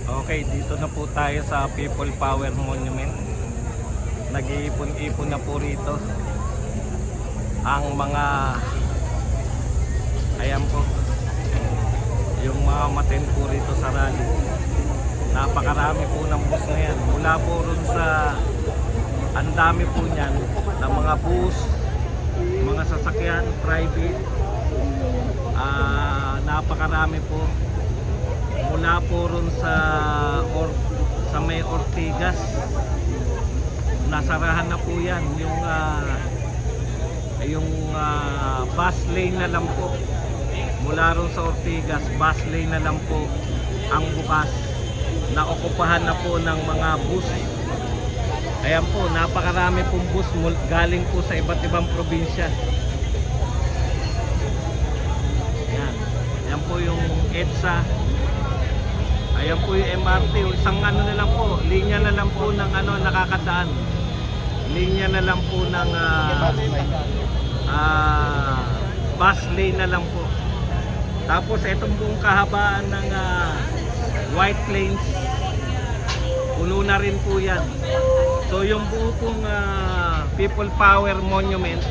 Okay, dito na po tayo sa People Power Monument. Nag-iipon-ipon na po rito ang mga, ayan po, yung mga maten po rito sa rally. Napakarami po ng bus na yan. Mula po ron sa, ang dami po niyan ng mga bus, mga sasakyan, private. Napakarami po. Mula po ron sa may Ortigas, nasarahan na po yan yung bus lane na lang po. Mula ron sa Ortigas, bus lane na lang po ang bukas. Naokupahan na po ng mga bus. Ayan po, napakarami pong bus galing po sa iba't ibang probinsya. Ayan, ayan po yung EDSA. Ayan po yung MRT, isang ano na lang po, linya na lang po ng nakakadaan. Linya na lang po ng bus lane na lang po. Tapos itong buong kahabaan ng White Plains, puno na rin po yan. So yung buo pong People Power Monument,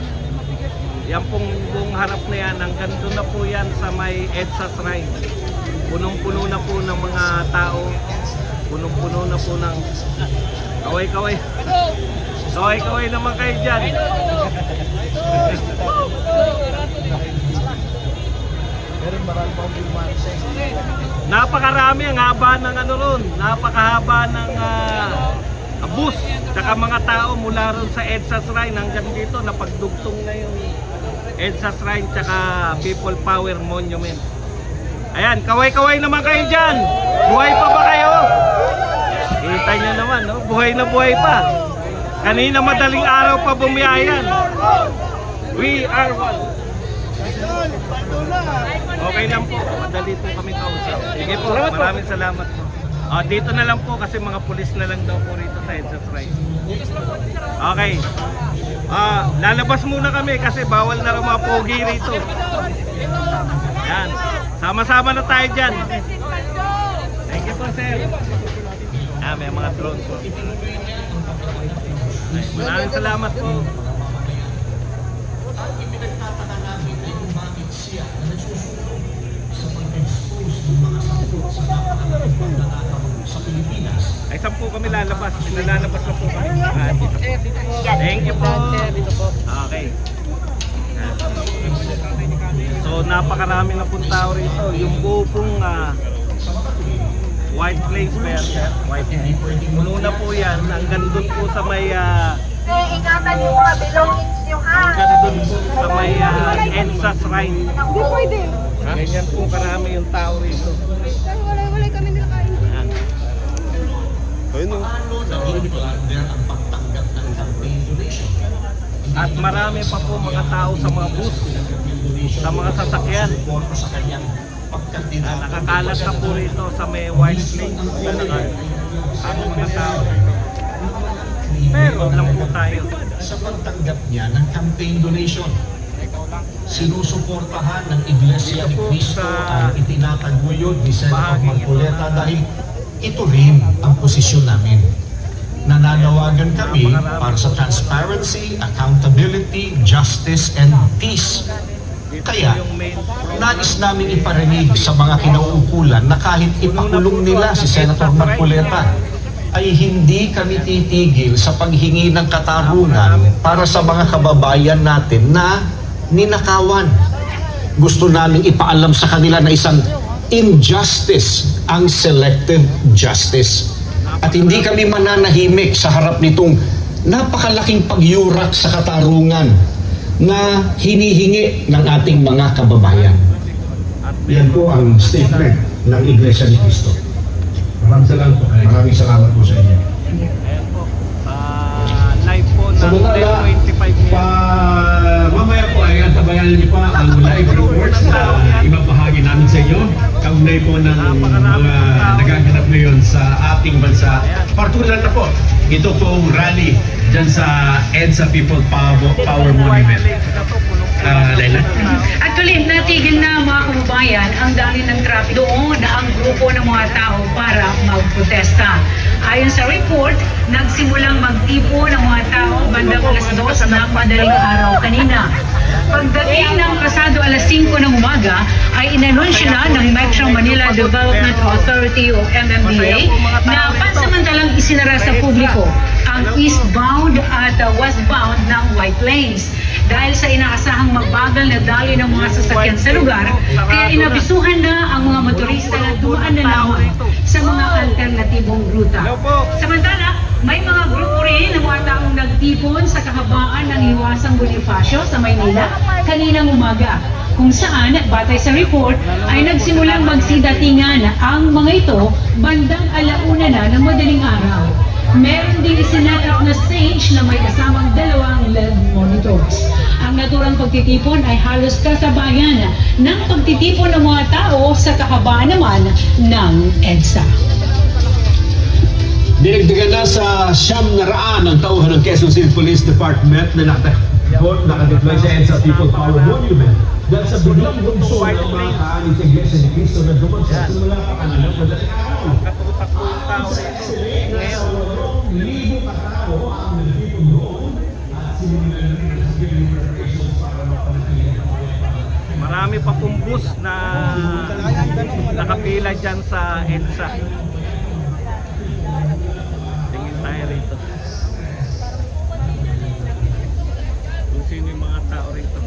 yan pong buong harap na yan, hanggang doon na po yan sa may EDSA Shrine. Punong-puno na po ng mga tao. Punong-puno na po ng kaway-kaway. Kaway-kaway naman kayo dyan. Napakarami ang haba ng ron. Napakahaba ng bus. Tsaka mga tao mula ron sa EDSA Shrine hanggang dito. Napagdugtong na yung EDSA Shrine tsaka People Power Monument. Ayan, kaway-kaway naman kayo dyan. Buhay pa ba kayo? Kita nyo naman, no? Buhay na buhay pa. Kanina madaling araw pa bumiyayan. We are one. Okay lang po, madali po kami kausap. Sige po, maraming salamat po. Dito na lang po kasi mga pulis na lang daw po rito sa EDSA Shrine. Okay. Lalabas muna kami kasi bawal na rin mga pogi rito. Yan. Sama-sama na tayo dyan. Thank you po, sir. May mga drone po. Maraming salamat po. Ipinagtataka namin ay kung bakit siya na nagsusuko sa pag-expose ng mga sakot sa napakalaking pagdadataw sa Pilipinas. Ay, saan po kami lalabas? Lalabas na po kami. Thank you po. Okay. So napakarami na pong tao rito. Yung buo pong White Plains, White Plains. Puno na po yan. Hanggang doon po sa may ingatan yung mga belongings nyo ha. hanggang doon po sa may EDSA Shrine. Hindi pwede. Ganyan po karami yung tao rito. Walay kami nilakain. Ayan. Paano naging blunder ang pagtanggap ng campaign donation? At marami pa po mga tao sa mga bus, sa mga sasakyan. Sa kanyang pagkandidato. Nakakalat na po rito sa may White Plains. Ang mga tao. Pero lang po tayo. Sa pagtanggap niya ng campaign donation, sinusuportahan ng Iglesia ni Cristo ang itinataguyod ni Senator Marcoleta dahil ito rin ang posisyon namin. Nananawagan kami para sa transparency, accountability, justice, and peace. Kaya, nais namin iparinig sa mga kinauukulan na kahit ipakulong nila si Senator Marcoleta, ay hindi kami titigil sa paghingi ng katarungan para sa mga kababayan natin na ninakawan. Gusto namin ipaalam sa kanila na isang injustice ang selective justice. At hindi kami mananahimik sa harap nitong napakalaking pagyurak sa katarungan na hinihingi ng ating mga kababayan. Yan po ang statement ng Iglesia ni Cristo. Maraming salamat po sa inyo. Ayan po. Live po ng Samantala, 25 minutes. mamaya po ay antabayanan niyo pa ang live reports na ibabahagi namin sa inyo. Kaugnay po ng mga nagaganap ngayon sa ating bansa. Partikular na po, ito pong rally dyan sa EDSA People Power Monument. Laila? Actually, natigil na mga kababayan ang dami ng traffic doon na ang grupo ng mga tao para protesta. Ayon sa report, nagsimulang magtipon ang mga tao bandang alas 2 ng madaling araw kanina. Pagdating ng pasado alas 5 ng umaga, ay inanunsyo na ng Metro Manila Development Authority o MMDA na pansamantalang isinara sa publiko ang eastbound at westbound ng White Lanes. Dahil sa inaasahang mabagal na daloy ng mga sasakyan sa lugar, kaya inabisuhan na ang mga motorista na dumaan na lamang sa mga alternatibong ruta. Samantala, may mga grupo rin ng mga taong nagtipon sa kahabaan ng Hiwasang Bonifacio sa Maynila kaninang umaga, kung saan, batay sa report, ay nagsimulang magsidatingan ang mga ito bandang alauna na ng madaling araw. Meron din isinet up na stage na may kasamang 2 LED monitors. Ang naturang pagtitipon ay halos kasabayan ng pagtitipon ng mga tao sa kahabaan naman ng EDSA. Dinagdagan na sa 900 ang tauhan ng Quezon City Police Department na nakadeploy sa EDSA People Power Monument dahil sa biglang bugso ng mga kaanib sa Iglesia ni Cristo na dumansya simula pa kanina madaling araw. Katutak-tao ngayon. Libo katao ang nagtipon doon at sinimulan rin sa deliberations para mapanatili ang buhay. Marami pa pong bus na nakapila dyan sa EDSA. Tingin tayo rito. Kung sino yung mga tao rito.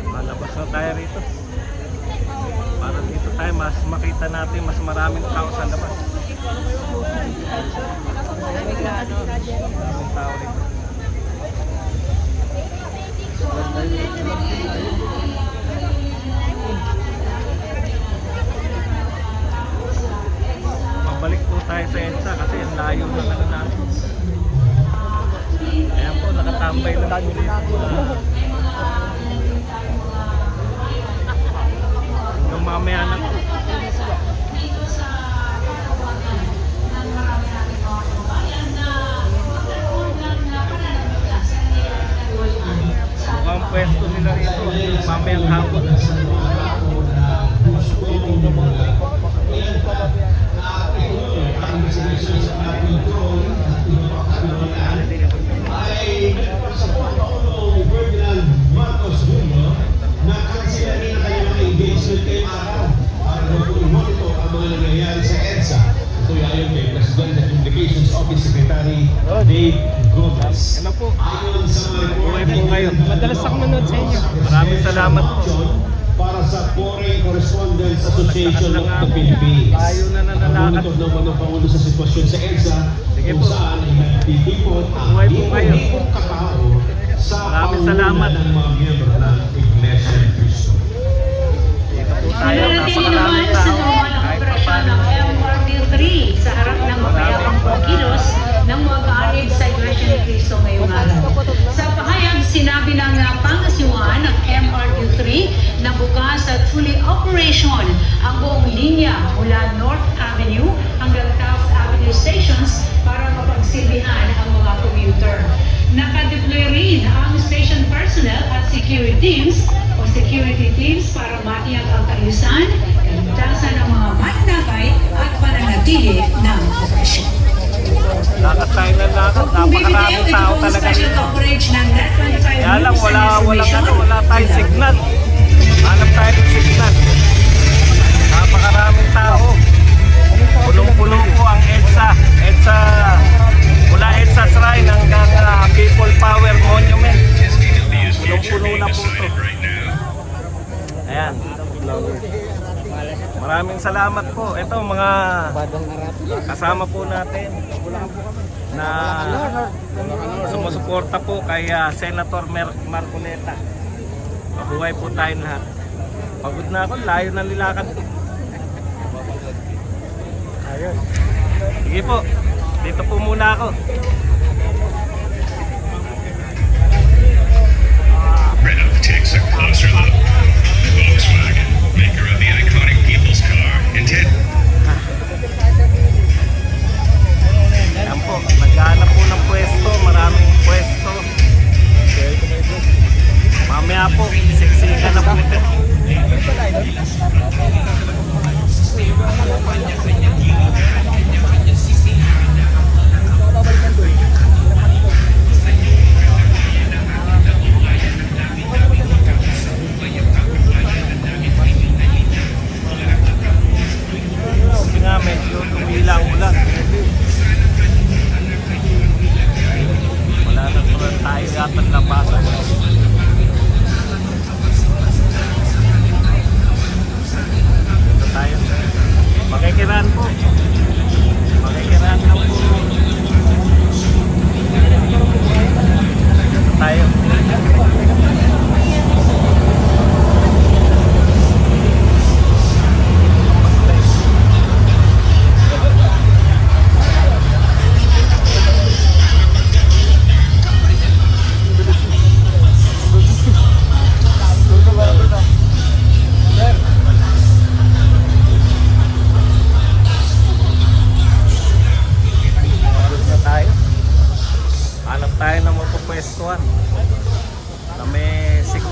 Malabas na tayo rito. Para dito tayo mas makita natin mas maraming tao sa labas. Maraming tao rito. Pabalik po tayo sa EDSA kasi ang layo na natin. Ayan po, nakatambay lang po dito. Yung mamaya na po. Mukhang pwesto nila rito. Mamayang hapon. Ay sa Pangulong Ferdinand Marcos Jr. na kansilahin na kanyang mga engagement kay araw para na po i-monitor ang mga nangyayari sa EDSA. Ito ay ayon kay President of Communications Office Secretary Dave Gomez. Ano po? Ayon sa mga Buhay po ngayon. Madalas ako manood sa inyo. Maraming salamat po. para sa Foreign Correspondents Association of the Philippines. Tayo na nananakot. Monitor naman ang Pangulo sa sitwasyon sa EDSA Sige kung po. saan ay nagtitipon ang Buhay po ngayon. libong katao sa Maraming pangunan salamat. ng mga miyembro ng Iglesia ni Cristo. Dito po tayo. Nananatili naman Napakaraming sa tao. normal na Kahit operasyon paano. ng MRT-3 sa harap ng mapayapang pagkilos ng mga kaanib sa Iglesia ni Cristo ngayong araw. Sa pahayag, sinabi ng pangasiwaan ng MRT-3 na bukas at fully operation ang buong linya mula North Avenue hanggang Taft Avenue stations para mapagsilbihan ang mga commuter. Nakadeploy rin ang station personnel at security teams para matiyak ang kaayusan, kaligtasan ng mga mananakay at pananatili ng operasyon. Lakad tayo ng lakad. Napakaraming tao talaga Special dito. coverage ng Net 25 Kaya lang, News and wala Information. tayong signal. Hanap tayo ng signal. Napakaraming tao. Pulong-pulo po ang EDSA. Mula EDSA Shrine hanggang People Power Monument. Pulong-pulo na po ito. Ayan. Maraming salamat po. Ito mga kasama po natin na sumusuporta po kay Senator Marcoleta. Mabuhay po tayong lahat. Pagod na ako, layo ng nilakad ko. Ayun. Sige po, dito po muna ako.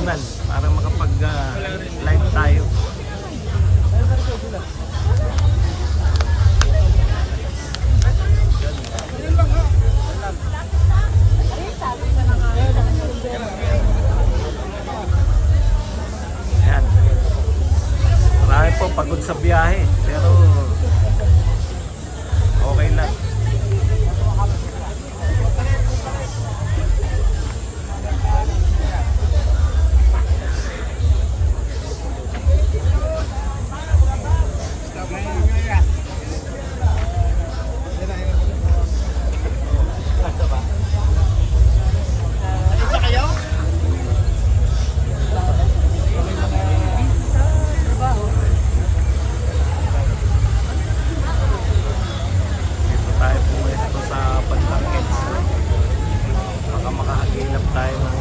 signal para makapag-live tayo. Ayan. Marami po pagod sa biyahe, pero okay lang. Dito tayo pumesto sa bandang EDSA. Baka makahagilap tayo ng